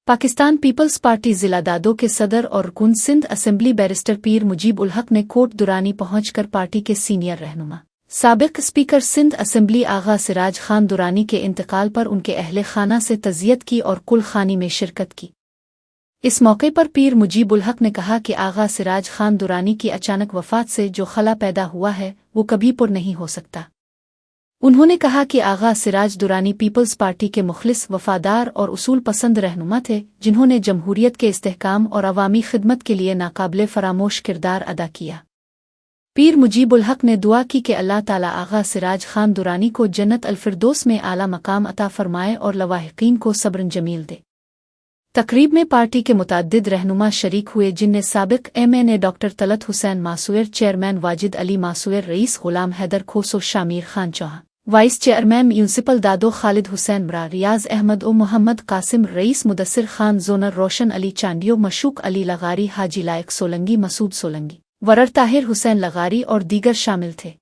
Pakistan peoples party जिला दादो के सदर और रुकन सिंध असेंबली बैरिस्टर पीर मुजीब उल हक ने कोट दुरानी पहुंचकर पार्टी के सीनियर रहनुमा साबिक स्पीकर सिंध असेंबली आगा सिराज खान दुरानी के इंतकाल पर उनके अहले खाना से तज़ियत की और कुल खानी में शिरकत की। इस मौके पर पीर मुजीब उल हक ने कहा कि आगा सिराज खान दुरानी की अचानक वफात से जो खला पैदा हुआ है वो कभी पुर नहीं हो सकता। उन्होंने कहा कि आगा सिराज दुरानी पीपल्स पार्टी के मुखलिस, वफादार और उसूल पसंद रहनुमा थे, जिन्होंने जमहूरियत के इस्तेहकाम और अवामी खिदमत के लिए नाकाबिले फरामोश किरदार अदा किया। पीर मुजीब उल हक ने दुआ की कि अल्लाह ताला आगा सिराज खान दुरानी को जन्नत अल-फिरदौस में आला मकाम अता फरमाए और लवाहिकीन को सब्र जमील दे। तकरीब में पार्टी के मुतअद्दिद रहनुमा शरीक हुए, जिनमें साबिक MNA doctor Talat Hussain Masoor, chairman Wajid Ali Masoor, Rais Ghulam Haider Khoso, Shamir Khan Chauhan, vice chairman municipal Dadu Khalid Hussain Mara, Riaz Ahmad ओ मोहम्मद कासिम, रईस मुदस्सिर खान जोनर, रोशन अली चांडियो, मशूक अली लगारी, हाजी लायक सोलंगी, मसूद सोलंगी, वरर ताहिर हुसैन लगारी और दीगर शामिल थे।